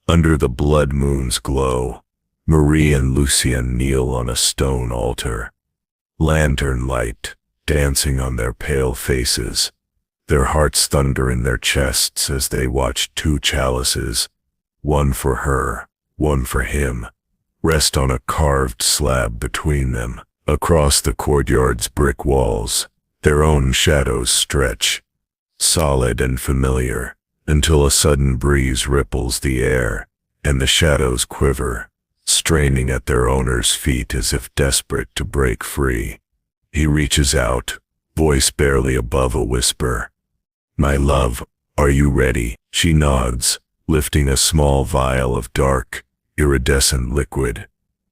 Under the blood moon's glow, Marie and Lucien kneel on a stone altar. Lantern light dancing on their pale faces. Their hearts thunder in their chests as they watch two chalices, one for her, one for him, rest on a carved slab between them. Across the courtyard's brick walls, their own shadows stretch, solid and familiar, until a sudden breeze ripples the air, and the shadows quiver, straining at their owner's feet as if desperate to break free. He reaches out, voice barely above a whisper. "My love, are you ready?" She nods, lifting a small vial of dark, iridescent liquid.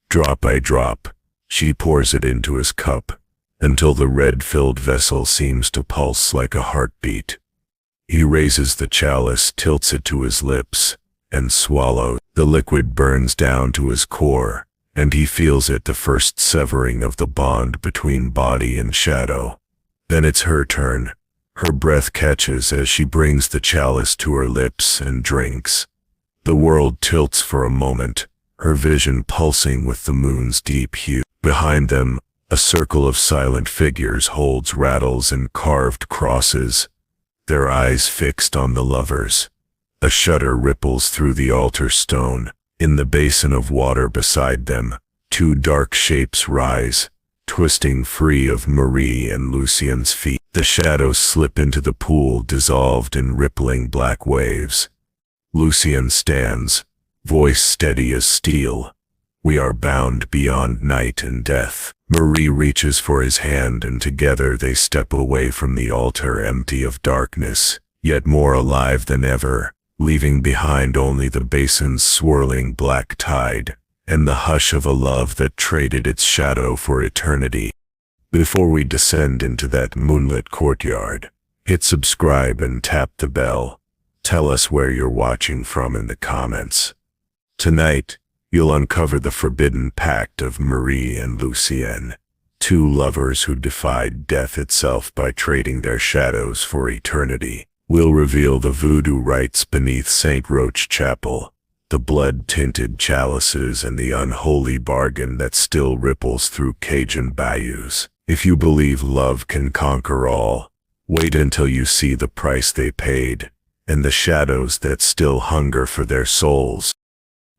Drop by drop, she pours it into his cup, until the red-filled vessel seems to pulse like a heartbeat. He raises the chalice, tilts it to his lips, and swallows. The liquid burns down to his core, and he feels it, the first severing of the bond between body and shadow. Then it's her turn. Her breath catches as she brings the chalice to her lips and drinks. The world tilts for a moment, her vision pulsing with the moon's deep hue. Behind them, a circle of silent figures holds rattles and carved crosses, their eyes fixed on the lovers. A shudder ripples through the altar stone. In the basin of water beside them, two dark shapes rise, twisting free of Marie and Lucien's feet. The shadows slip into the pool, dissolved in rippling black waves. Lucien stands, voice steady as steel. "We are bound beyond night and death." Marie reaches for his hand, and together they step away from the altar, empty of darkness, yet more alive than ever, leaving behind only the basin's swirling black tide, and the hush of a love that traded its shadow for eternity. Before we descend into that moonlit courtyard, hit subscribe and tap the bell. Tell us where you're watching from in the comments. Tonight, you'll uncover the forbidden pact of Marie and Lucien, two lovers who defied death itself by trading their shadows for eternity. We'll reveal the voodoo rites beneath St. Roch Chapel, the blood-tinted chalices, and the unholy bargain that still ripples through Cajun bayous. If you believe love can conquer all, wait until you see the price they paid, and the shadows that still hunger for their souls.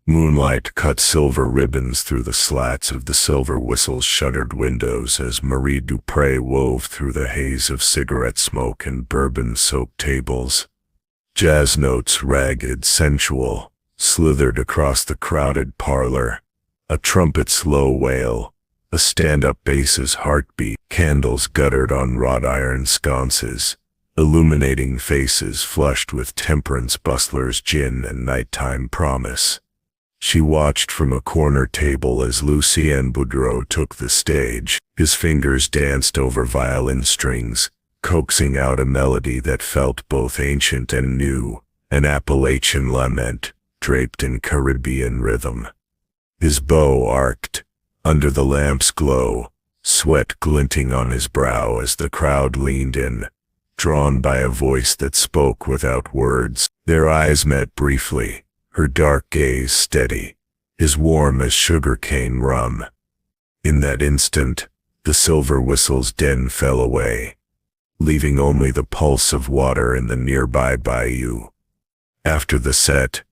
Moonlight cut silver ribbons through the slats of the Silver Whistle's shuttered windows as Marie Dupré wove through the haze of cigarette smoke and bourbon-soaked tables. Jazz notes, ragged, sensual, slithered across the crowded parlor. A trumpet's low wail, a stand-up bass's heartbeat, candles guttered on wrought iron sconces, illuminating faces flushed with temperance bustlers, gin, and nighttime promise. She watched from a corner table as Lucien Boudreau took the stage. His fingers danced over violin strings, coaxing out a melody that felt both ancient and new, an Appalachian lament, draped in Caribbean rhythm. His bow arced, under the lamp's glow, sweat glinting on his brow as the crowd leaned in, drawn by a voice that spoke without words. Their eyes met briefly, her dark gaze steady, his warm as sugarcane rum. In that instant, the Silver Whistle's den fell away, leaving only the pulse of water in the nearby bayou. After the set,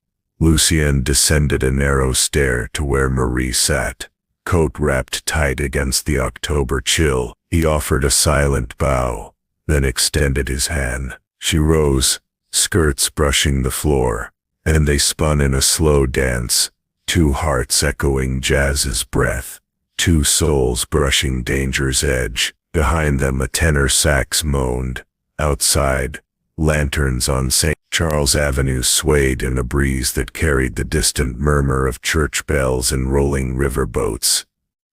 Lucien descended a narrow stair to where Marie sat, coat wrapped tight against the October chill. He offered a silent bow, then extended his hand. She rose, skirts brushing the floor, and they spun in a slow dance, two hearts echoing jazz's breath, two souls brushing danger's edge. Behind them a tenor sax moaned. Outside, lanterns on St. Charles Avenue swayed in a breeze that carried the distant murmur of church bells and rolling river boats.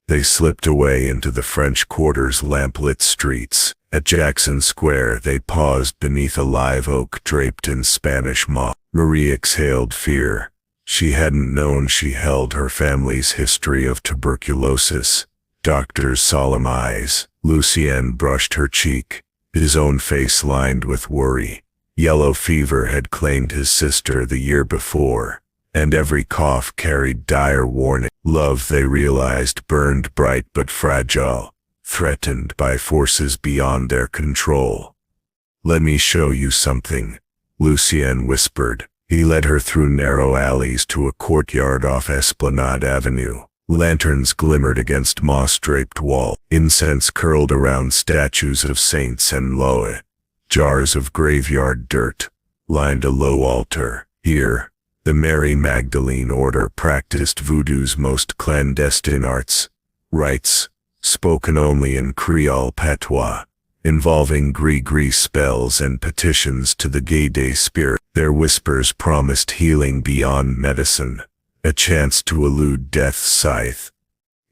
They slipped away into the French Quarter's lamplit streets. At Jackson Square they paused beneath a live oak draped in Spanish moss. Marie exhaled fear. She hadn't known she held her family's history of tuberculosis. Doctor's solemn eyes. Lucien brushed her cheek, his own face lined with worry. Yellow fever had claimed his sister the year before, and every cough carried dire warning. Love, they realized, burned bright but fragile, threatened by forces beyond their control. "Let me show you something," Lucien whispered. He led her through narrow alleys to a courtyard off Esplanade Avenue. Lanterns glimmered against moss-draped walls. Incense curled around statues of saints and Loe. Jars of graveyard dirt lined a low altar. Here, the Mary Magdalene order practiced voodoo's most clandestine arts, rites, spoken only in Creole patois, involving gris-gris spells and petitions to the Gay spirit. Their whispers promised healing beyond medicine, a chance to elude death's scythe.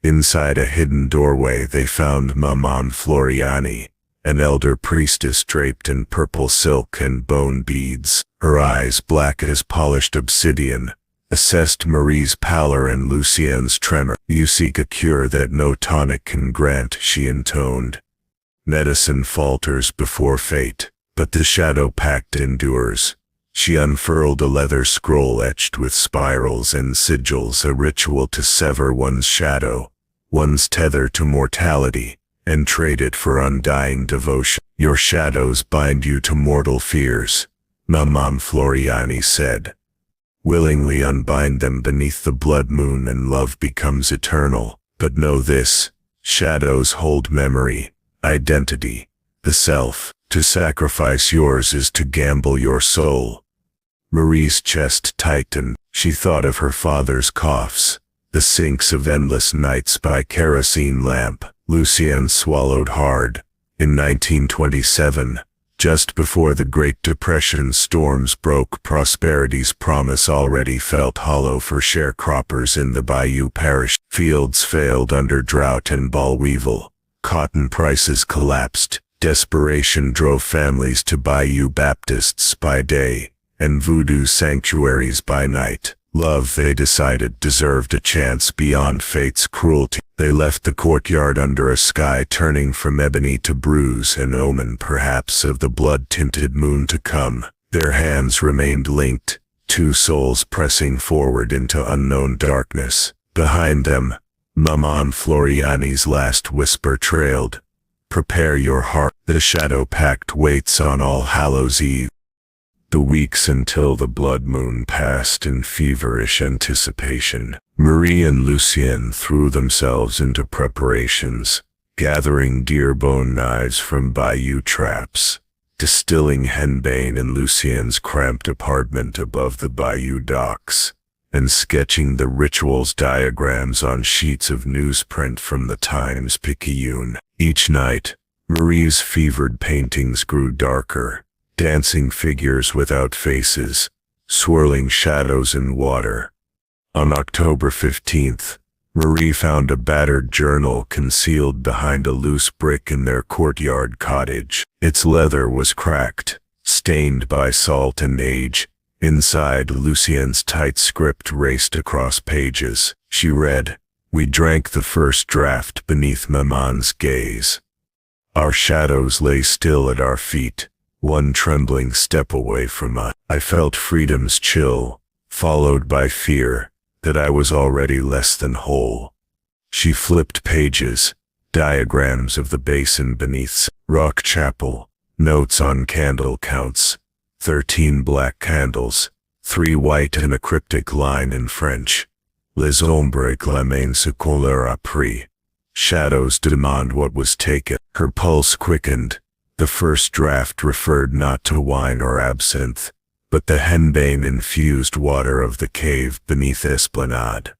Inside a hidden doorway they found Maman Floriani, an elder priestess draped in purple silk and bone beads. Her eyes, black as polished obsidian, assessed Marie's pallor and Lucien's tremor. "You seek a cure that no tonic can grant," she intoned. "Medicine falters before fate, but the shadow pact endures." She unfurled a leather scroll etched with spirals and sigils, a ritual to sever one's shadow, one's tether to mortality, and trade it for undying devotion. "Your shadows bind you to mortal fears," Maman Floriani said. "Willingly unbind them beneath the blood moon and love becomes eternal. But know this, shadows hold memory, identity, the self. To sacrifice yours is to gamble your soul." Marie's chest tightened. She thought of her father's coughs, the sinks of endless nights by kerosene lamp. Lucien swallowed hard. In 1927, just before the Great Depression storms broke, prosperity's promise already felt hollow for sharecroppers in the Bayou Parish. Fields failed under drought and boll weevil. Cotton prices collapsed. Desperation drove families to Bayou Baptists by day and voodoo sanctuaries by night. Love, they decided, deserved a chance beyond fate's cruelty. They left the courtyard under a sky turning from ebony to bruise, an omen perhaps of the blood-tinted moon to come. Their hands remained linked, two souls pressing forward into unknown darkness. Behind them, Maman Floriani's last whisper trailed. "Prepare your heart. The shadow pact waits on All Hallows' Eve." The weeks until the blood moon passed in feverish anticipation. Marie and Lucien threw themselves into preparations, gathering deer-bone knives from bayou traps, distilling henbane in Lucien's cramped apartment above the bayou docks, and sketching the ritual's diagrams on sheets of newsprint from the Times-Picayune. Each night, Marie's fevered paintings grew darker, dancing figures without faces, swirling shadows in water. On October 15th, Marie found a battered journal concealed behind a loose brick in their courtyard cottage. Its leather was cracked, stained by salt and age. Inside, Lucien's tight script raced across pages. She read, "We drank the first draft beneath Maman's gaze. Our shadows lay still at our feet, one trembling step away from us. I felt freedom's chill, followed by fear that I was already less than whole." She flipped pages, diagrams of the basin beneath, rock chapel, notes on candle counts, 13 black candles, 3 white, and a cryptic line in French. "Les ombres clament ce qu'on leur a pris." Shadows demand what was taken. Her pulse quickened. The first draft referred not to wine or absinthe, but the henbane-infused water of the cave beneath Esplanade.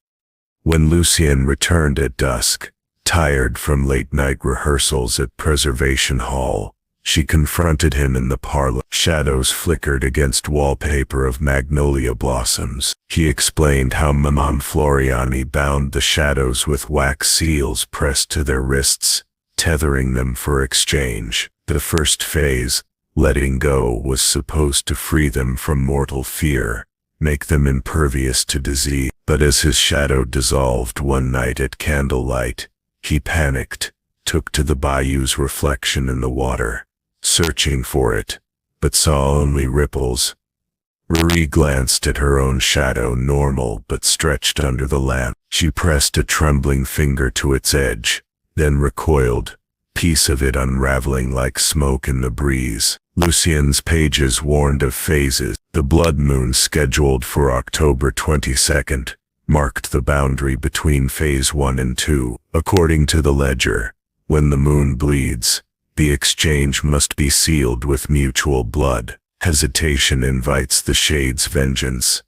When Lucien returned at dusk, tired from late-night rehearsals at Preservation Hall, she confronted him in the parlor. Shadows flickered against wallpaper of magnolia blossoms. He explained how Maman Floriani bound the shadows with wax seals pressed to their wrists, tethering them for exchange. The first phase, letting go, was supposed to free them from mortal fear, make them impervious to disease. But as his shadow dissolved one night at candlelight, he panicked, took to the bayou's reflection in the water, searching for it, but saw only ripples. Marie glanced at her own shadow, normal but stretched under the lamp. She pressed a trembling finger to its edge, then recoiled, piece of it unraveling like smoke in the breeze. Lucien's pages warned of phases. The blood moon scheduled for October 22nd marked the boundary between phase 1 and 2. According to the ledger, when the moon bleeds, the exchange must be sealed with mutual blood. Hesitation invites the shade's vengeance.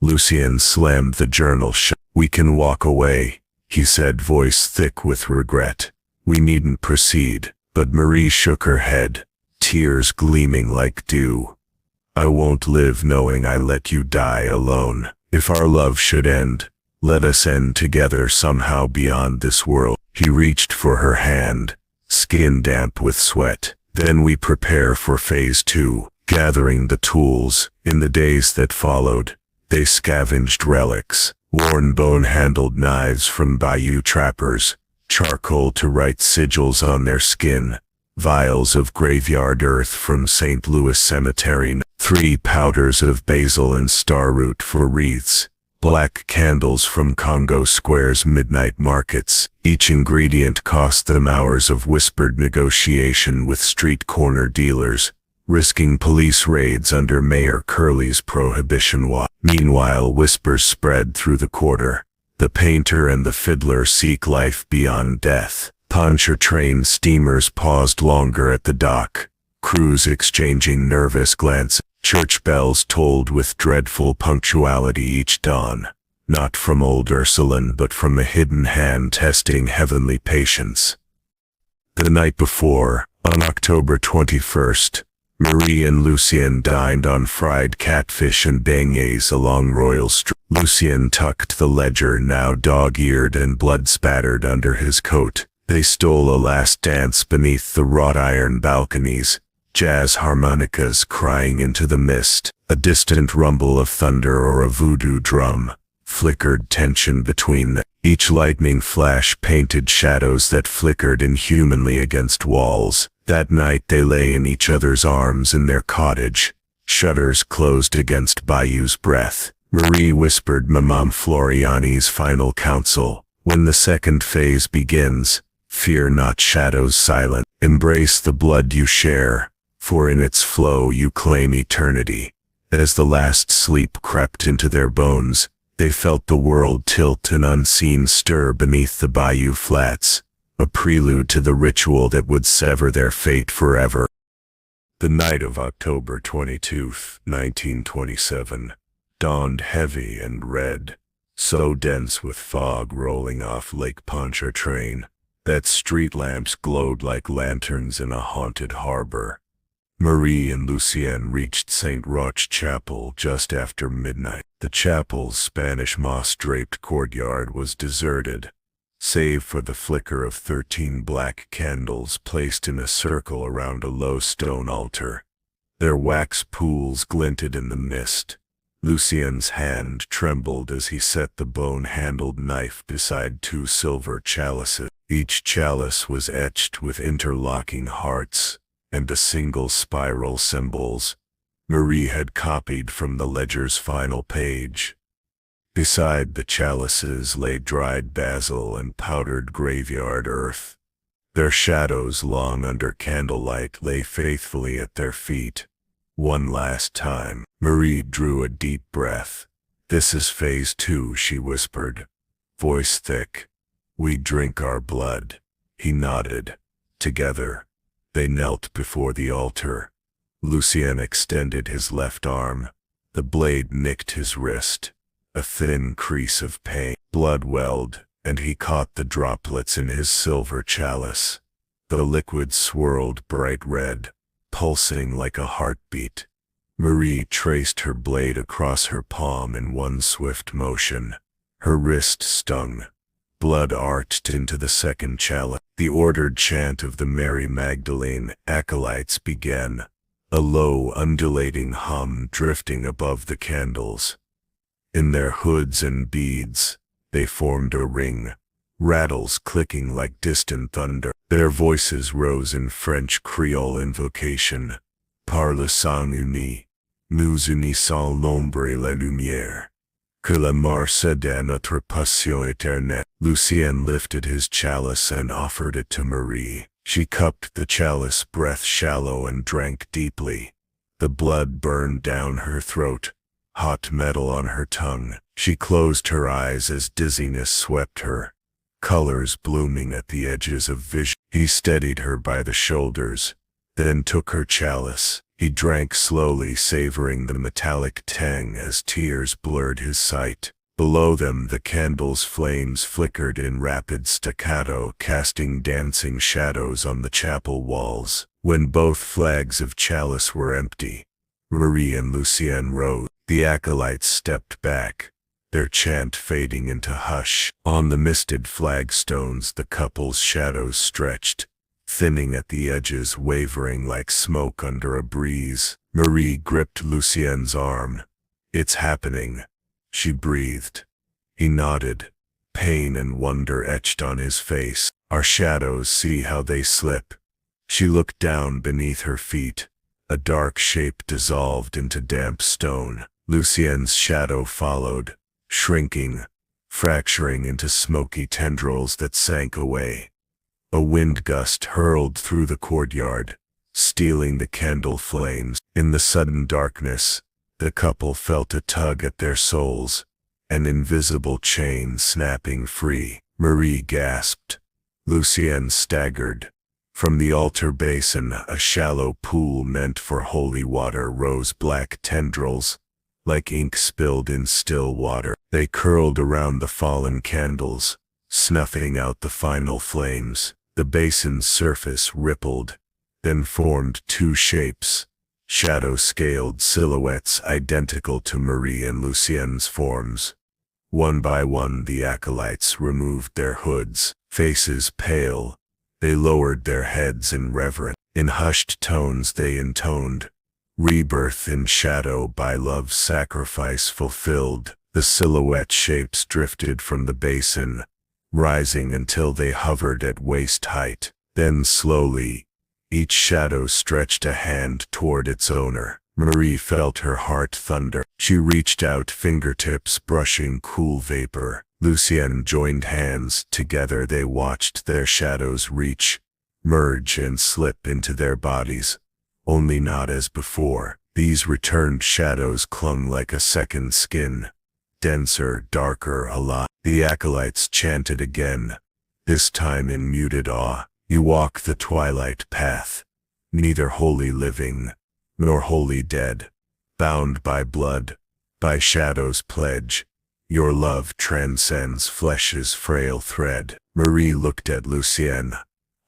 Lucien slammed the journal shut. "We can walk away," he said, voice thick with regret. "We needn't proceed." But Marie shook her head, tears gleaming like dew. "I won't live knowing I let you die alone. If our love should end, let us end together somehow beyond this world." He reached for her hand, skin damp with sweat. "Then we prepare for phase 2. Gathering the tools, in the days that followed, they scavenged relics, worn bone-handled knives from bayou trappers, charcoal to write sigils on their skin, vials of graveyard earth from St. Louis Cemetery, 3 powders of basil and starroot for wreaths, black candles from Congo Square's midnight markets. Each ingredient cost them hours of whispered negotiation with street corner dealers, risking police raids under Mayor Curley's prohibition law. Meanwhile, whispers spread through the quarter. The painter and the fiddler seek life beyond death. Pontchartrain steamers paused longer at the dock, crews exchanging nervous glances. Church bells tolled with dreadful punctuality each dawn, not from old Ursuline but from a hidden hand testing heavenly patience. The night before, on October 21st, Marie and Lucien dined on fried catfish and beignets along Royal Street. Lucien tucked the ledger, now dog-eared and blood-spattered, under his coat. They stole a last dance beneath the wrought-iron balconies, jazz harmonicas crying into the mist. A distant rumble of thunder or a voodoo drum flickered tension between them. Each lightning flash painted shadows that flickered inhumanly against walls. That night they lay in each other's arms in their cottage, shutters closed against Bayou's breath. Marie whispered Madame Floriani's final counsel: "When the second phase begins, fear not shadows silent. Embrace the blood you share, for in its flow you claim eternity." As the last sleep crept into their bones, they felt the world tilt an unseen stir beneath the bayou flats, a prelude to the ritual that would sever their fate forever. The night of October 22, 1927, dawned heavy and red, so dense with fog rolling off Lake Pontchartrain that street lamps glowed like lanterns in a haunted harbor. Marie and Lucien reached St. Roch Chapel just after midnight. The chapel's Spanish moss-draped courtyard was deserted, save for the flicker of 13 black candles placed in a circle around a low stone altar. Their wax pools glinted in the mist. Lucien's hand trembled as he set the bone-handled knife beside 2 silver chalices. Each chalice was etched with interlocking hearts and a single spiral symbols Marie had copied from the ledger's final page. Beside the chalices lay dried basil and powdered graveyard earth. Their shadows, long under candlelight, lay faithfully at their feet. One last time, Marie drew a deep breath. "This is phase 2, she whispered, voice thick. "We drink our blood." He nodded. Together, they knelt before the altar. Lucien extended his left arm. The blade nicked his wrist. A thin crease of pain. Blood welled, and he caught the droplets in his silver chalice. The liquid swirled bright red, pulsing like a heartbeat. Marie traced her blade across her palm in one swift motion. Her wrist stung. Blood arched into the second chalice. The ordered chant of the Mary Magdalene acolytes began, a low, undulating hum drifting above the candles. In their hoods and beads, they formed a ring, rattles clicking like distant thunder. Their voices rose in French Creole invocation. "Par le sang uni, Nous unissons l'ombre et la lumière. Que la mort cède à notre passion éternelle. Lucien lifted his chalice and offered it to Marie. She cupped the chalice, breath shallow, and drank deeply. The blood burned down her throat, hot metal on her tongue. She closed her eyes as dizziness swept her, colors blooming at the edges of vision. He steadied her by the shoulders, then took her chalice. He drank slowly, savoring the metallic tang as tears blurred his sight. Below them the candle's flames flickered in rapid staccato, casting dancing shadows on the chapel walls. When both flags of chalice were empty, Marie and Lucien rose. The acolytes stepped back, their chant fading into hush. On the misted flagstones the couple's shadows stretched, thinning at the edges, wavering like smoke under a breeze. Marie gripped Lucien's arm. "It's happening," she breathed. He nodded, pain and wonder etched on his face. "Our shadows, see how they slip." She looked down beneath her feet. A dark shape dissolved into damp stone. Lucien's shadow followed, shrinking, fracturing into smoky tendrils that sank away. A wind gust hurled through the courtyard, stealing the candle flames. In the sudden darkness, the couple felt a tug at their souls, an invisible chain snapping free. Marie gasped. Lucien staggered. From the altar basin, a shallow pool meant for holy water, rose black tendrils, like ink spilled in still water. They curled around the fallen candles, snuffing out the final flames. The basin's surface rippled, then formed two shapes, shadow-scaled silhouettes identical to Marie and Lucien's forms. One by one the acolytes removed their hoods, faces pale. They lowered their heads in reverence. In hushed tones they intoned, "Rebirth in shadow by love's sacrifice fulfilled." The silhouette shapes drifted from the basin, rising until they hovered at waist height. Then slowly, each shadow stretched a hand toward its owner. Marie felt her heart thunder. She reached out, fingertips brushing cool vapor. Lucien joined hands. Together they watched their shadows reach, merge and slip into their bodies, only not as before. These returned shadows clung like a second skin, denser, darker, alive. The acolytes chanted again, this time in muted awe. "You walk the twilight path, neither wholly living, nor wholly dead, bound by blood, by shadow's pledge. Your love transcends flesh's frail thread." Marie looked at Lucien,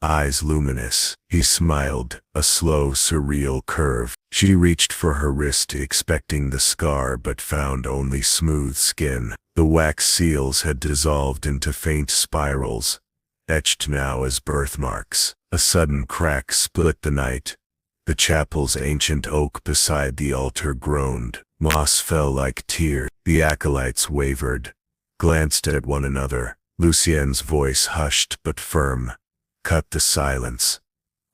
eyes luminous. He smiled, a slow, surreal curve. She reached for her wrist, expecting the scar, but found only smooth skin. The wax seals had dissolved into faint spirals, etched now as birthmarks. A sudden crack split the night. The chapel's ancient oak beside the altar groaned. Moss fell like tears. The acolytes wavered, glanced at one another. Lucien's voice, hushed but firm, cut the silence.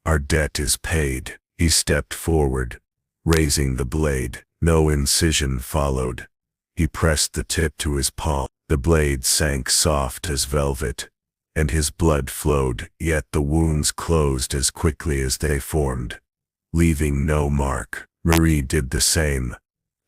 "Our debt is paid." He stepped forward, raising the blade. No incision followed. He pressed the tip to his palm. The blade sank soft as velvet, and his blood flowed, yet the wounds closed as quickly as they formed, leaving no mark. Marie did the same.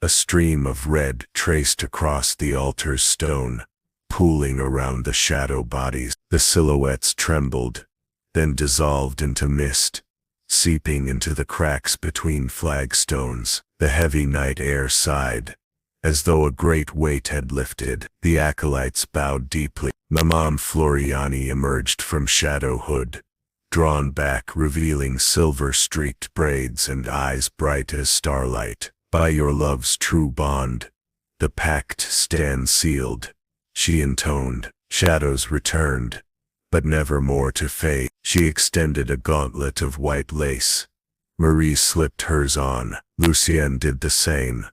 A stream of red traced across the altar's stone, pooling around the shadow bodies. The silhouettes trembled, then dissolved into mist, seeping into the cracks between flagstones. The heavy night air sighed, as though a great weight had lifted. The acolytes bowed deeply. Madame Floriani emerged from shadowhood, drawn back, revealing silver-streaked braids and eyes bright as starlight. "By your love's true bond, the pact stands sealed," she intoned. Shadows returned, but never more to fade. She extended a gauntlet of white lace. Marie slipped hers on. Lucien did the same,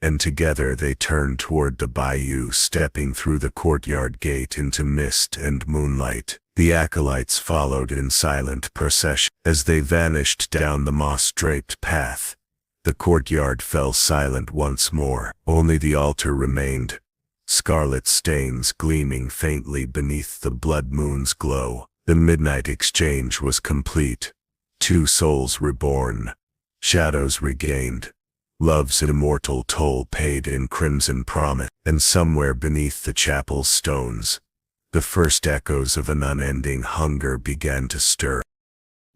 and together they turned toward the bayou, stepping through the courtyard gate into mist and moonlight. The acolytes followed in silent procession. As they vanished down the moss-draped path, The courtyard fell silent once more. Only the altar remained, scarlet stains gleaming faintly beneath the blood moon's glow. The midnight exchange was complete. Two souls reborn, shadows regained, love's immortal toll paid in crimson promise. And somewhere beneath the chapel's stones, the first echoes of an unending hunger began to stir.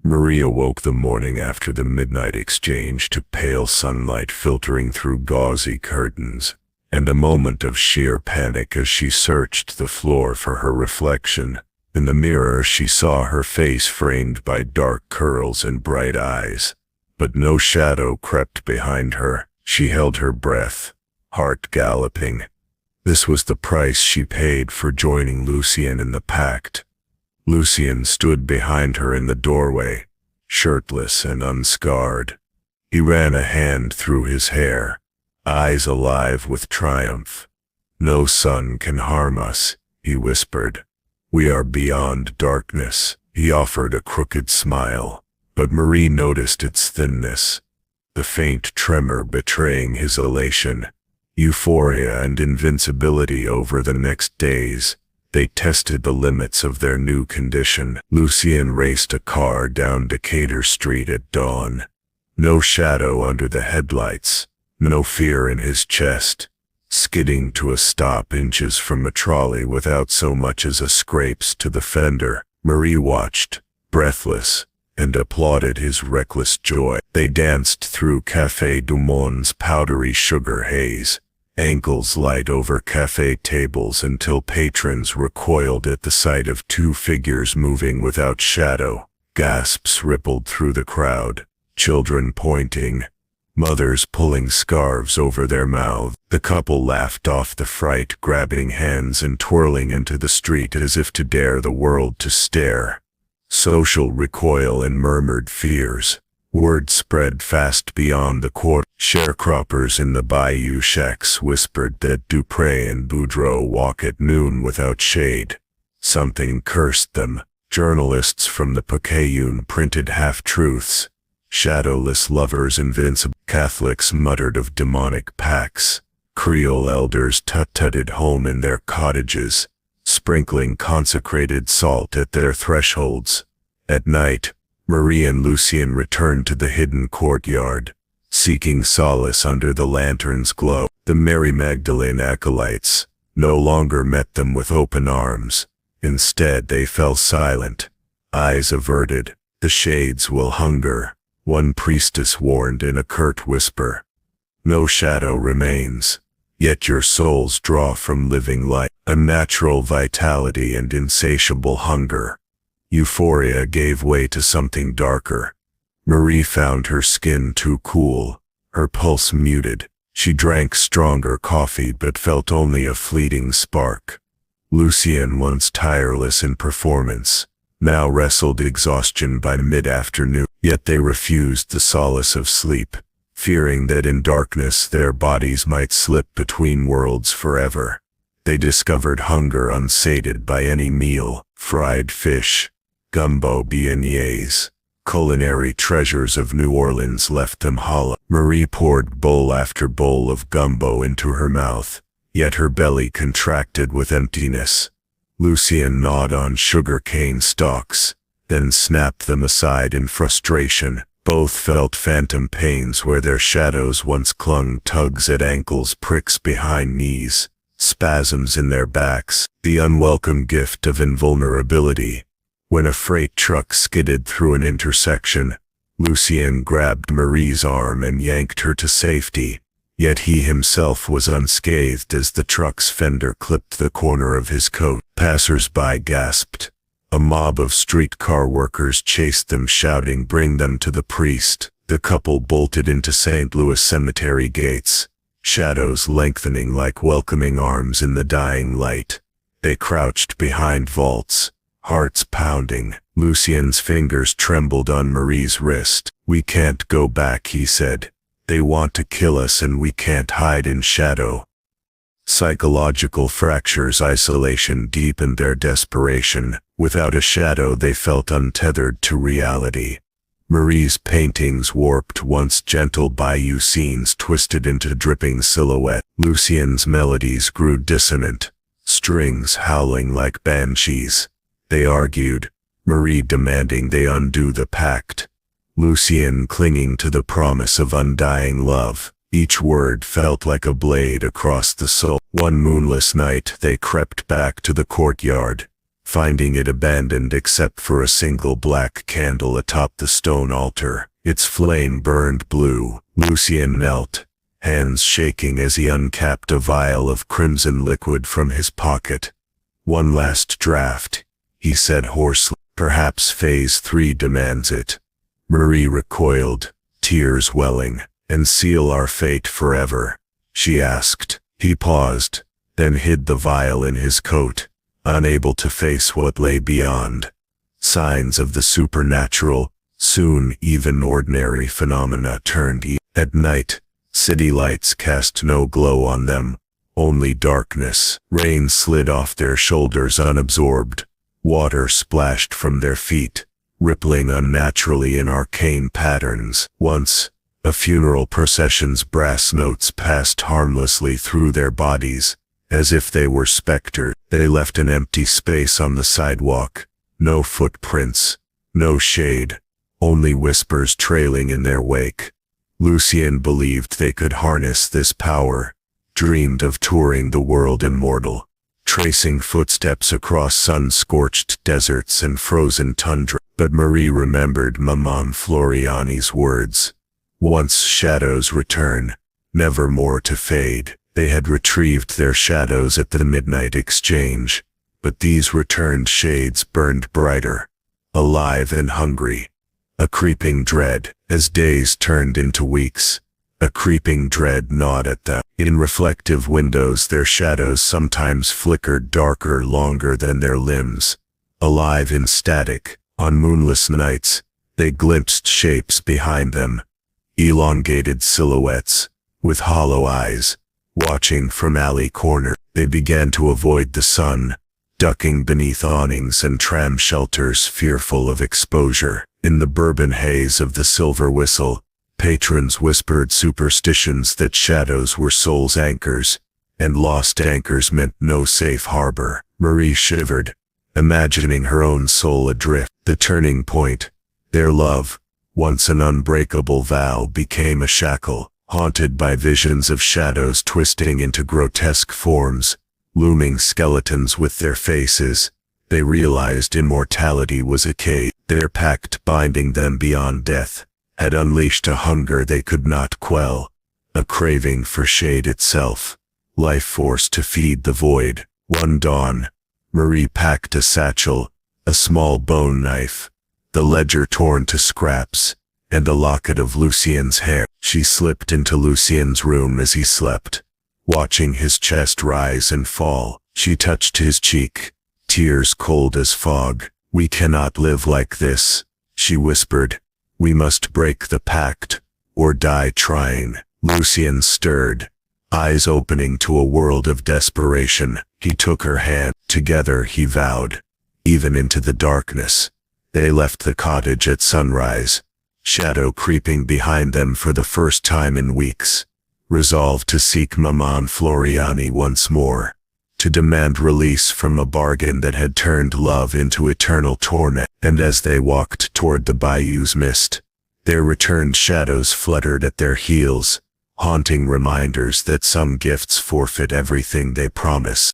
Marie awoke the morning after the midnight exchange to pale sunlight filtering through gauzy curtains, and a moment of sheer panic as she searched the floor for her reflection. In the mirror she saw her face framed by dark curls and bright eyes, but no shadow crept behind her. She held her breath, heart galloping. This was the price she paid for joining Lucien in the pact. Lucien stood behind her in the doorway, shirtless and unscarred. He ran a hand through his hair, eyes alive with triumph. "No sun can harm us," he whispered. "We are beyond darkness." He offered a crooked smile, but Marie noticed its thinness, the faint tremor betraying his elation. Euphoria and invincibility. Over the next days, they tested the limits of their new condition. Lucien raced a car down Decatur Street at dawn. No shadow under the headlights, no fear in his chest, skidding to a stop inches from a trolley without so much as a scrapes to the fender. Marie watched, breathless, and applauded his reckless joy. They danced through Café du Monde's powdery sugar haze, ankles light over cafe tables until patrons recoiled at the sight of two figures moving without shadow. Gasps rippled through the crowd, children pointing, mothers pulling scarves over their mouths. The couple laughed off the fright, grabbing hands and twirling into the street as if to dare the world to stare. Social recoil and murmured fears. Word spread fast beyond the court. Sharecroppers in the bayou shacks whispered that Dupré and Boudreau walk at noon without shade. Something cursed them. Journalists from the Picayune printed half-truths. Shadowless lovers invincible. Catholics muttered of demonic pacts. Creole elders tut-tutted home in their cottages, sprinkling consecrated salt at their thresholds. At night, Marie and Lucien returned to the hidden courtyard, seeking solace under the lantern's glow. The Mary Magdalene acolytes no longer met them with open arms. Instead they fell silent, eyes averted. "The shades will hunger," one priestess warned in a curt whisper. "No shadow remains, yet your souls draw from living light, a natural vitality and insatiable hunger." Euphoria gave way to something darker. Marie found her skin too cool, her pulse muted. She drank stronger coffee but felt only a fleeting spark. Lucien, once tireless in performance, now wrestled exhaustion by mid-afternoon. Yet they refused the solace of sleep, fearing that in darkness their bodies might slip between worlds forever. They discovered hunger unsated by any meal: fried fish, gumbo beignets, culinary treasures of New Orleans left them hollow. Marie poured bowl after bowl of gumbo into her mouth, yet her belly contracted with emptiness. Lucien gnawed on sugar-cane stalks, then snapped them aside in frustration. Both felt phantom pains where their shadows once clung, tugs at ankles, pricks behind knees, spasms in their backs, the unwelcome gift of invulnerability. When a freight truck skidded through an intersection, Lucien grabbed Marie's arm and yanked her to safety, yet he himself was unscathed as the truck's fender clipped the corner of his coat. Passers-by gasped. A mob of streetcar workers chased them, shouting, "Bring them to the priest." The couple bolted into St. Louis cemetery gates, shadows lengthening like welcoming arms in the dying light. They crouched behind vaults, hearts pounding. Lucien's fingers trembled on Marie's wrist. "We can't go back," he said. "They want to kill us and we can't hide in shadow." Psychological fractures, isolation deepened their desperation. Without a shadow they felt untethered to reality. Marie's paintings warped once gentle bayou scenes twisted into dripping silhouette. Lucien's melodies grew dissonant, strings howling like banshees. They argued, Marie demanding they undo the pact, Lucien clinging to the promise of undying love. Each word felt like a blade across the soul. One moonless night they crept back to the courtyard, finding it abandoned except for a single black candle atop the stone altar. Its flame burned blue. Lucien knelt, hands shaking as he uncapped a vial of crimson liquid from his pocket. "One last draught," he said hoarsely. "Perhaps Phase 3 demands it." Marie recoiled, tears welling. "And seal our fate forever?" she asked. He paused, then hid the vial in his coat, unable to face what lay beyond. Signs of the supernatural. Soon even ordinary phenomena turned evil. At night, city lights cast no glow on them, only darkness. Rain slid off their shoulders unabsorbed. Water splashed from their feet, rippling unnaturally in arcane patterns. Once, a funeral procession's brass notes passed harmlessly through their bodies, as if they were specters. They left an empty space on the sidewalk. No footprints, no shade, only whispers trailing in their wake. Lucien believed they could harness this power, dreamed of touring the world immortal, tracing footsteps across sun-scorched deserts and frozen tundra. But Marie remembered Maman Floriani's words. Once shadows return, never more to fade. They had retrieved their shadows at the midnight exchange, but these returned shades burned brighter, alive and hungry. A creeping dread, as days turned into weeks. A creeping dread gnawed at them. In reflective windows their shadows sometimes flickered darker longer than their limbs. Alive in static, on moonless nights, they glimpsed shapes behind them. Elongated silhouettes, with hollow eyes, watching from alley corner. They began to avoid the sun, ducking beneath awnings and tram shelters fearful of exposure. In the bourbon haze of the Silver Whistle, patrons whispered superstitions that shadows were souls' anchors, and lost anchors meant no safe harbor. Marie shivered, imagining her own soul adrift. The turning point, their love, once an unbreakable vow, became a shackle, haunted by visions of shadows twisting into grotesque forms, looming skeletons with their faces. They realized immortality was a cage. Their pact binding them beyond death had unleashed a hunger they could not quell, a craving for shade itself, life force to feed the void. One dawn, Marie packed a satchel, a small bone knife, the ledger torn to scraps, and a locket of Lucien's hair. She slipped into Lucien's room as he slept, watching his chest rise and fall. She touched his cheek, tears cold as fog. "We cannot live like this," she whispered. "We must break the pact, or die trying." Lucien stirred, eyes opening to a world of desperation. He took her hand. Together he vowed, even into the darkness. They left the cottage at sunrise, shadow creeping behind them for the first time in weeks, resolved to seek Maman Floriani once more, to demand release from a bargain that had turned love into eternal torment. And as they walked toward the bayou's mist, their returned shadows fluttered at their heels, haunting reminders that some gifts forfeit everything they promise.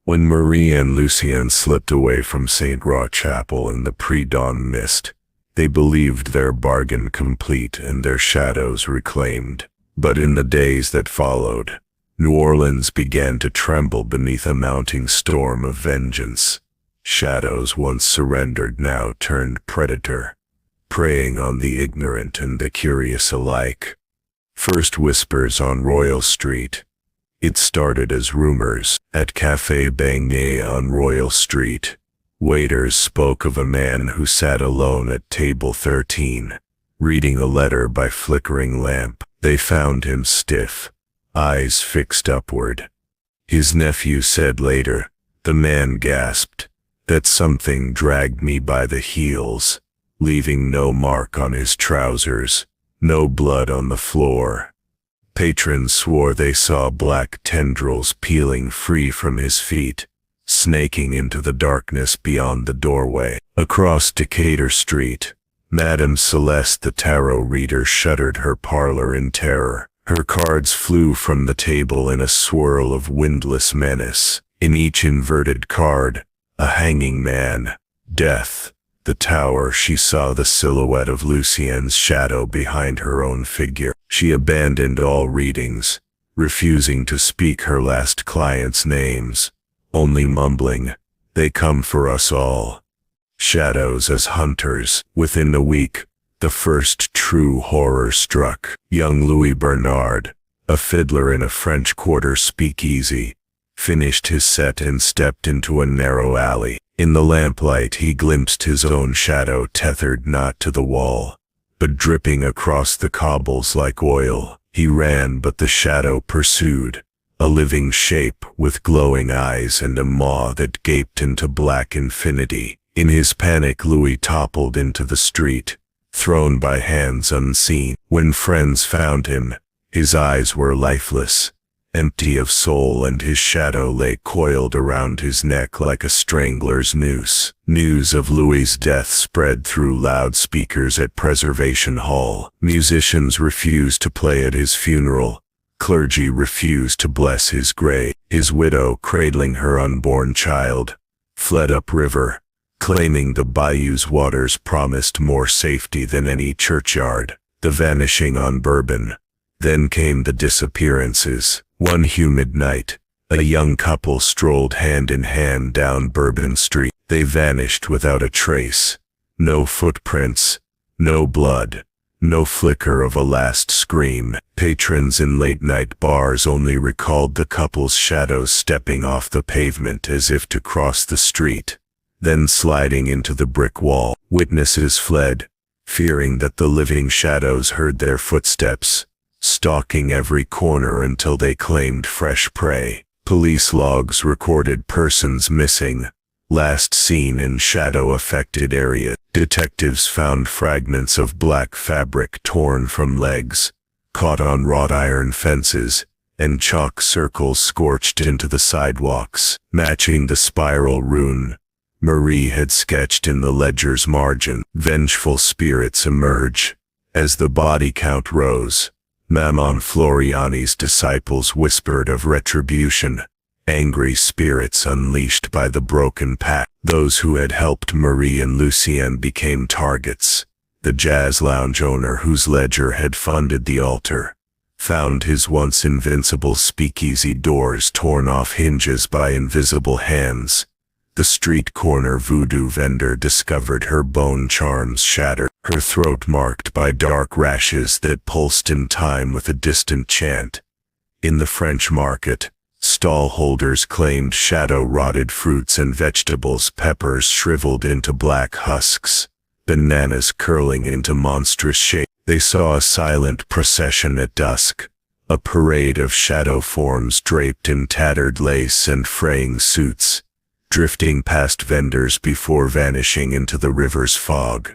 When Marie and Lucien slipped away from St. Roch Chapel in the pre-dawn mist, they believed their bargain complete and their shadows reclaimed. But in the days that followed, New Orleans began to tremble beneath a mounting storm of vengeance. Shadows once surrendered now turned predator, preying on the ignorant and the curious alike. First whispers on Royal Street. It started as rumors. At Café Beignet on Royal Street, waiters spoke of a man who sat alone at table 13, reading a letter by flickering lamp. They found him stiff, eyes fixed upward. His nephew said later, the man gasped, that something dragged me by the heels. leaving no mark on his trousers, no blood on the floor. Patrons swore they saw black tendrils peeling free from his feet, snaking into the darkness beyond the doorway. Across Decatur Street, Madame Celeste the tarot reader shuttered her parlor in terror. Her cards flew from the table in a swirl of windless menace. In each inverted card, a hanging man, death. The tower, she saw the silhouette of Lucien's shadow behind her own figure. She abandoned all readings, refusing to speak her last client's names, only mumbling, "They come for us all." Shadows as hunters. Within a week, the first true horror struck. Young Louis Bernard, a fiddler in a French Quarter speakeasy, finished his set and stepped into a narrow alley. In the lamplight he glimpsed his own shadow tethered not to the wall, but dripping across the cobbles like oil. He ran, but the shadow pursued, a living shape with glowing eyes and a maw that gaped into black infinity. In his panic Louis toppled into the street, thrown by hands unseen. When friends found him, his eyes were lifeless, empty of soul, and his shadow lay coiled around his neck like a strangler's noose. News of Louis's death spread through loudspeakers at Preservation Hall. Musicians refused to play at his funeral. Clergy refused to bless his grave. His widow, cradling her unborn child, fled upriver, claiming the bayou's waters promised more safety than any churchyard. The vanishing on Bourbon. Then came the disappearances. One humid night, a young couple strolled hand in hand down Bourbon Street. They vanished without a trace. No footprints, no blood, no flicker of a last scream. Patrons in late-night bars only recalled the couple's shadows stepping off the pavement as if to cross the street, then sliding into the brick wall. Witnesses fled, fearing that the living shadows heard their footsteps, stalking every corner until they claimed fresh prey. Police logs recorded persons missing, last seen in shadow-affected areas. Detectives found fragments of black fabric torn from legs, caught on wrought iron fences, and chalk circles scorched into the sidewalks, matching the spiral rune Marie had sketched in the ledger's margin. Vengeful spirits emerge. As the body count rose, Mammon Floriani's disciples whispered of retribution, angry spirits unleashed by the broken pact. Those who had helped Marie and Lucien became targets. The jazz lounge owner whose ledger had funded the altar found his once invincible speakeasy doors torn off hinges by invisible hands. The street corner voodoo vendor discovered her bone charms shattered, her throat marked by dark rashes that pulsed in time with a distant chant. In the French market, stall holders claimed shadow-rotted fruits and vegetables, peppers shriveled into black husks, bananas curling into monstrous shape. They saw a silent procession at dusk, a parade of shadow forms draped in tattered lace and fraying suits, drifting past vendors before vanishing into the river's fog.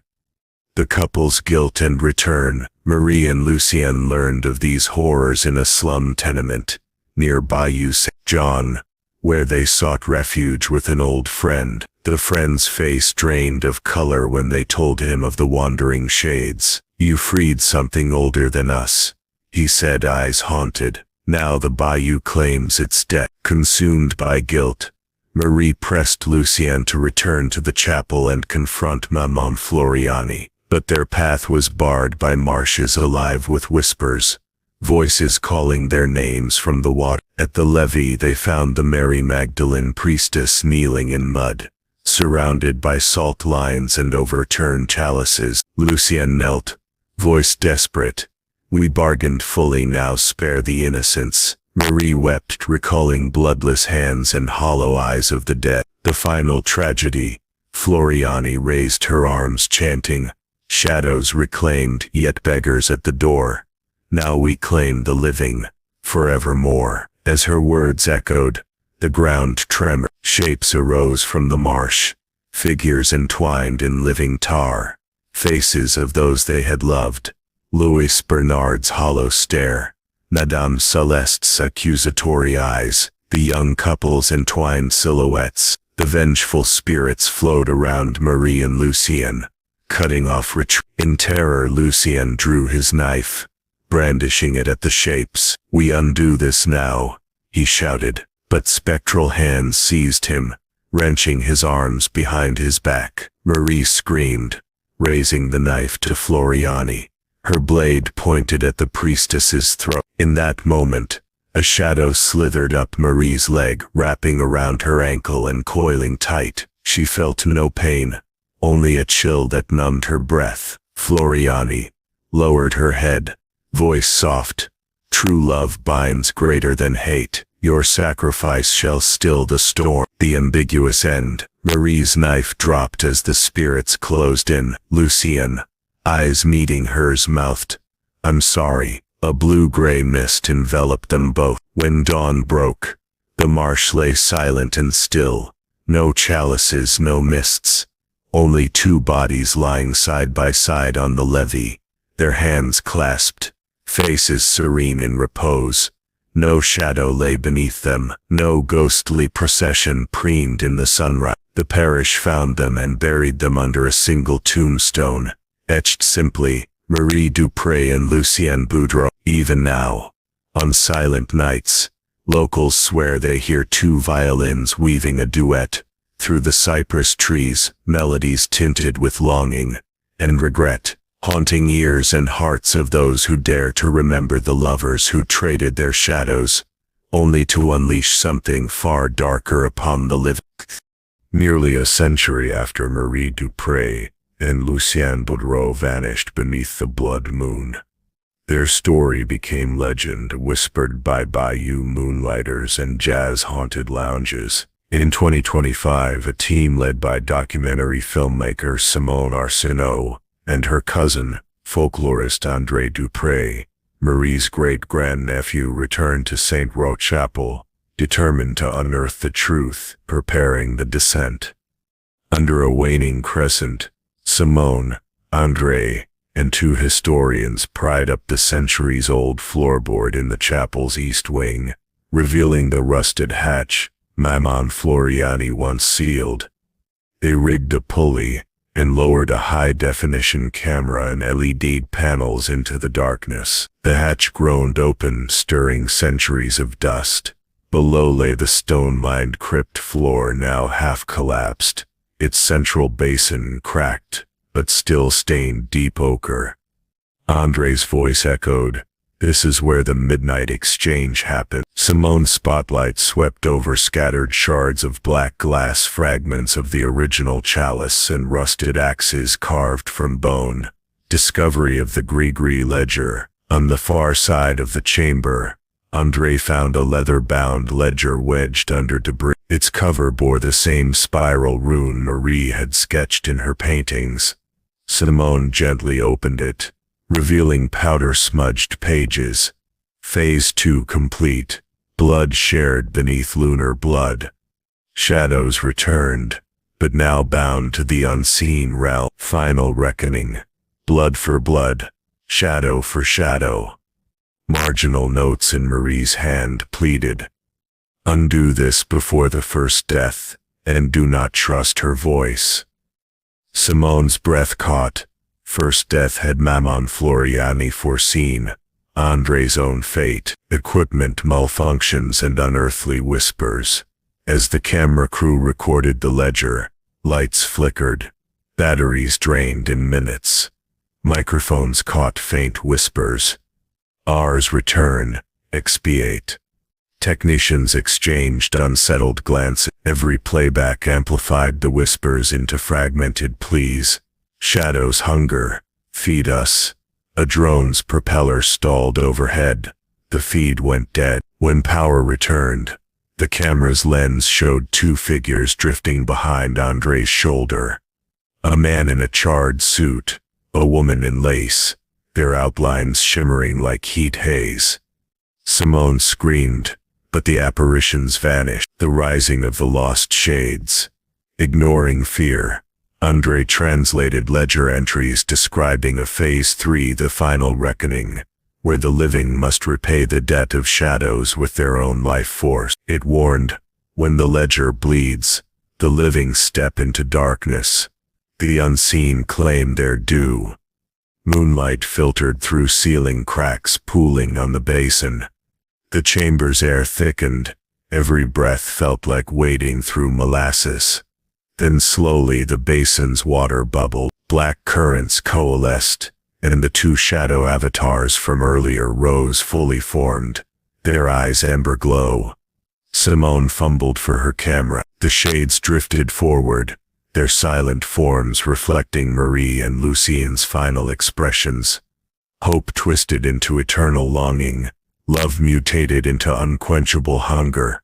The couple's guilt and return. Marie and Lucien learned of these horrors in a slum tenement near Bayou St. John, where they sought refuge with an old friend. The friend's face drained of color when they told him of the wandering shades. "You freed something older than us," he said, eyes haunted. "Now the bayou claims its debt." Consumed by guilt, Marie pressed Lucien to return to the chapel and confront Mammon Floriani, but their path was barred by marshes alive with whispers, voices calling their names from the water. At the levee they found the Mary Magdalene priestess kneeling in mud, surrounded by salt lines and overturned chalices. Lucien knelt, voice desperate. "We bargained fully, now spare the innocents." Marie wept, recalling bloodless hands and hollow eyes of the dead. The final tragedy. Floriani raised her arms chanting, "Shadows reclaimed, yet beggars at the door. Now we claim the living, forevermore." As her words echoed, the ground trembled. Shapes arose from the marsh, figures entwined in living tar, faces of those they had loved, Louis Bernard's hollow stare, Madame Celeste's accusatory eyes, the young couple's entwined silhouettes. The vengeful spirits flowed around Marie and Lucien, cutting off retreat. In terror, Lucien drew his knife, brandishing it at the shapes. "We undo this now," he shouted, but spectral hands seized him, wrenching his arms behind his back. Marie screamed, raising the knife to Floriani, her blade pointed at the priestess's throat. In that moment, a shadow slithered up Marie's leg, wrapping around her ankle and coiling tight. She felt no pain, only a chill that numbed her breath. Floriani lowered her head, voice soft. "True love binds greater than hate. Your sacrifice shall still the storm." The ambiguous end. Marie's knife dropped as the spirits closed in. Lucien, eyes meeting hers, mouthed, "I'm sorry." A blue-gray mist enveloped them both. When dawn broke, the marsh lay silent and still. No chalices, no mists. Only two bodies lying side by side on the levee, their hands clasped, faces serene in repose. No shadow lay beneath them, no ghostly procession preened in the sunrise. The parish found them and buried them under a single tombstone, etched simply, Marie Dupré and Lucien Boudreau. Even now, on silent nights, locals swear they hear two violins weaving a duet through the cypress trees, melodies tinted with longing and regret, haunting ears and hearts of those who dare to remember the lovers who traded their shadows, only to unleash something far darker upon the living. Nearly a century after Marie Dupré and Lucien Boudreau vanished beneath the blood moon, their story became legend, whispered by bayou moonlighters and jazz-haunted lounges. In 2025, a team led by documentary filmmaker Simone Arsenault and her cousin, folklorist André Dupré, Marie's great-grandnephew, returned to St. Roch Chapel, determined to unearth the truth, preparing the descent. Under a waning crescent, Simone, André, and two historians pried up the centuries-old floorboard in the chapel's east wing, revealing the rusted hatch Maman Floriani once sealed. They rigged a pulley and lowered a high-definition camera and LED panels into the darkness. The hatch groaned open, stirring centuries of dust. Below lay the stone-lined crypt floor, now half-collapsed, its central basin cracked, but still stained deep ochre. André's voice echoed, "This is where the midnight exchange happened." Simone's spotlight swept over scattered shards of black glass, fragments of the original chalice and rusted axes carved from bone. Discovery of the gris-gris ledger. On the far side of the chamber, André found a leather-bound ledger wedged under debris. Its cover bore the same spiral rune Marie had sketched in her paintings. Simone gently opened it, revealing powder-smudged pages. Phase 2 complete. Blood shared beneath lunar blood. Shadows returned, but now bound to the unseen realm. Final reckoning. Blood for blood. Shadow for shadow. Marginal notes in Marie's hand pleaded, "Undo this before the first death, and do not trust her voice." Simone's breath caught. First death had Maman Floriani foreseen. André's own fate, equipment malfunctions and unearthly whispers. As the camera crew recorded the ledger, lights flickered, batteries drained in minutes. Microphones caught faint whispers. Ours return, expiate. Technicians exchanged unsettled glances. Every playback amplified the whispers into fragmented pleas. Shadows hunger, feed us. A drone's propeller stalled overhead. The feed went dead. When power returned, the camera's lens showed two figures drifting behind André's shoulder. A man in a charred suit, a woman in lace, their outlines shimmering like heat haze. Simone screamed, but the apparitions vanished. The rising of the lost shades. Ignoring fear, Andre translated ledger entries describing a Phase 3, the final reckoning, where the living must repay the debt of shadows with their own life force. It warned, when the ledger bleeds, the living step into darkness. The unseen claim their due. Moonlight filtered through ceiling cracks pooling on the basin. The chamber's air thickened. Every breath felt like wading through molasses. Then slowly the basin's water bubbled. Black currents coalesced, and the two shadow avatars from earlier rose fully formed, their eyes amber glow. Simone fumbled for her camera. The shades drifted forward, their silent forms reflecting Marie and Lucien's final expressions. Hope twisted into eternal longing. Love mutated into unquenchable hunger.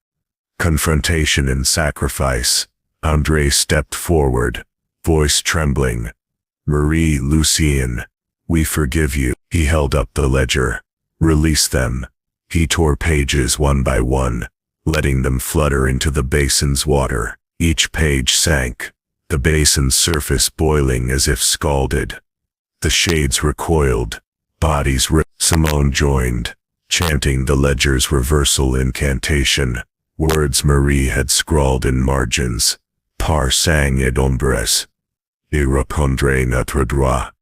Confrontation and sacrifice. Andre stepped forward, voice trembling. Marie, Lucien, we forgive you. He held up the ledger. Release them. He tore pages one by one, letting them flutter into the basin's water. Each page sank, the basin's surface boiling as if scalded. The shades recoiled, bodies ripped. Simone joined, chanting the ledger's reversal incantation, words Marie had scrawled in margins. Par sang et ombres. Et répondrai notre droit.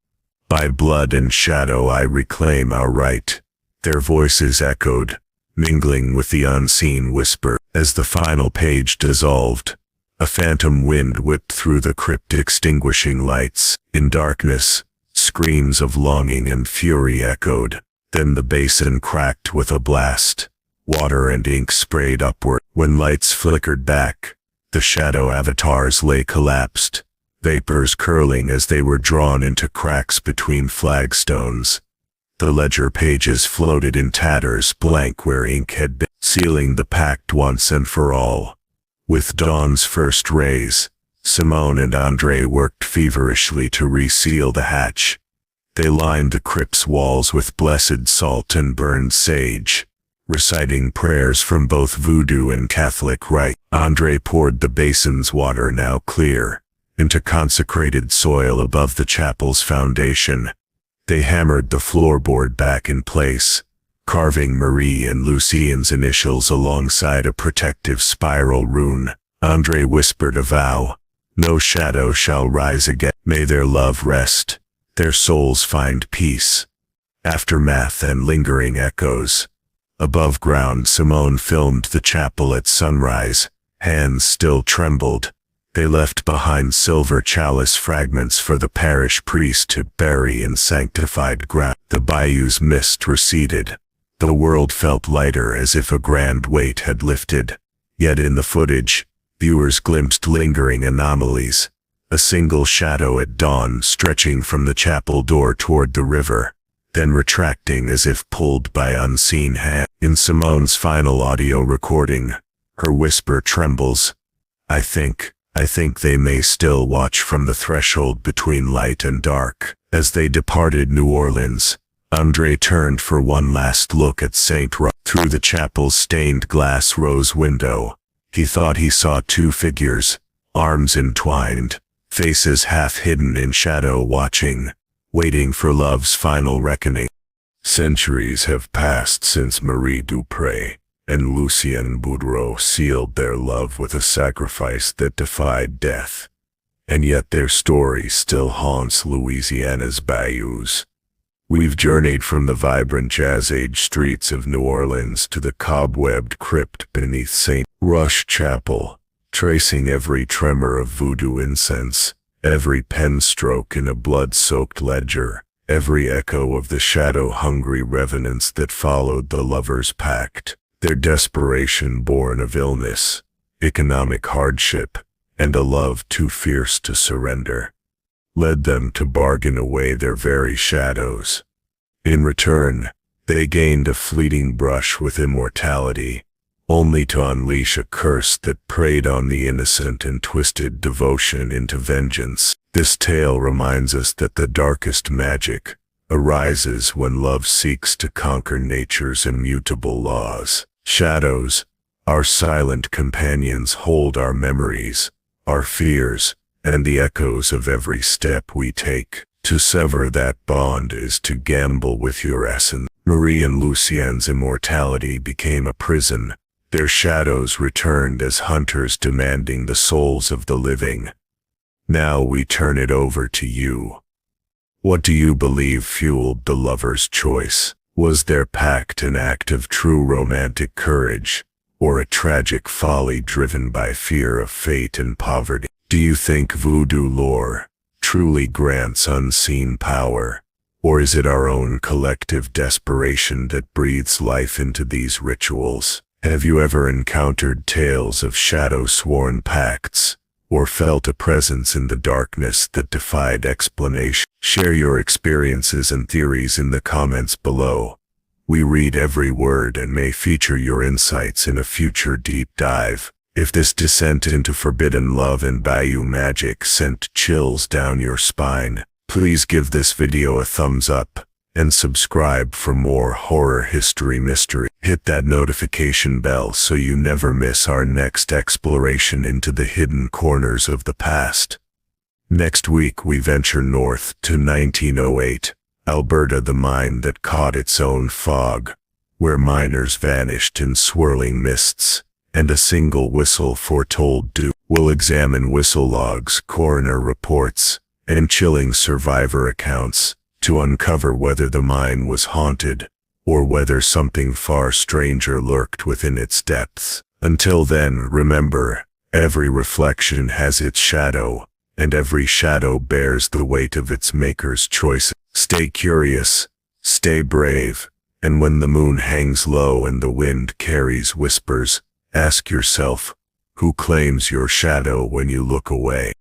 By blood and shadow I reclaim our right. Their voices echoed, mingling with the unseen whisper. As the final page dissolved, a phantom wind whipped through the crypt, extinguishing lights. In darkness, screams of longing and fury echoed. Then the basin cracked with a blast. Water and ink sprayed upward. When lights flickered back, the shadow avatars lay collapsed, vapors curling as they were drawn into cracks between flagstones. The ledger pages floated in tatters, blank where ink had been, sealing the pact once and for all. With dawn's first rays, Simone and Andre worked feverishly to reseal the hatch. They lined the crypt's walls with blessed salt and burned sage, reciting prayers from both voodoo and Catholic rite. Andre poured the basin's water, now clear, into consecrated soil above the chapel's foundation. They hammered the floorboard back in place, carving Marie and Lucien's initials alongside a protective spiral rune. Andre whispered a vow. No shadow shall rise again. May their love rest, their souls find peace. Aftermath and lingering echoes. Above ground, Simone filmed the chapel at sunrise. Hands still trembled. They left behind silver chalice fragments for the parish priest to bury in sanctified ground. The bayous mist receded. The world felt lighter, as if a grand weight had lifted. Yet in the footage, viewers glimpsed lingering anomalies. A single shadow at dawn stretching from the chapel door toward the river, then retracting as if pulled by unseen hand. In Simone's final audio recording, her whisper trembles. I think they may still watch from the threshold between light and dark. As they departed New Orleans, Andre turned for one last look at St. Rose. Through the chapel's stained glass rose window, he thought he saw two figures, arms entwined, faces half hidden in shadow, watching, waiting for love's final reckoning. Centuries have passed since Marie Dupré and Lucien Boudreau sealed their love with a sacrifice that defied death, and yet their story still haunts Louisiana's bayous. We've journeyed from the vibrant jazz-age streets of New Orleans to the cobwebbed crypt beneath St. Rush Chapel, tracing every tremor of voodoo incense, every pen stroke in a blood-soaked ledger, every echo of the shadow-hungry revenants that followed the lovers' pact. Their desperation born of illness, economic hardship, and a love too fierce to surrender, led them to bargain away their very shadows. In return, they gained a fleeting brush with immortality, only to unleash a curse that preyed on the innocent and twisted devotion into vengeance. This tale reminds us that the darkest magic arises when love seeks to conquer nature's immutable laws. Shadows, our silent companions, hold our memories, our fears, and the echoes of every step we take. To sever that bond is to gamble with your essence. Marie and Lucien's immortality became a prison. Their shadows returned as hunters demanding the souls of the living. Now we turn it over to you. What do you believe fueled the lover's choice? Was their pact an act of true romantic courage, or a tragic folly driven by fear of fate and poverty? Do you think voodoo lore truly grants unseen power, or is it our own collective desperation that breathes life into these rituals? Have you ever encountered tales of shadow-sworn pacts, or felt a presence in the darkness that defied explanation? Share your experiences and theories in the comments below. We read every word and may feature your insights in a future deep dive. If this descent into forbidden love and bayou magic sent chills down your spine, please give this video a thumbs up and subscribe for more horror history mystery. Hit that notification bell so you never miss our next exploration into the hidden corners of the past. Next week we venture north to 1908, Alberta, the mine that caught its own fog, where miners vanished in swirling mists, and a single whistle foretold doom. We'll examine whistle logs, coroner reports, and chilling survivor accounts to uncover whether the mine was haunted or whether something far stranger lurked within its depths. Until then, remember, every reflection has its shadow, and every shadow bears the weight of its maker's choices. Stay curious, stay brave, and when the moon hangs low and the wind carries whispers, ask yourself, who claims your shadow when you look away?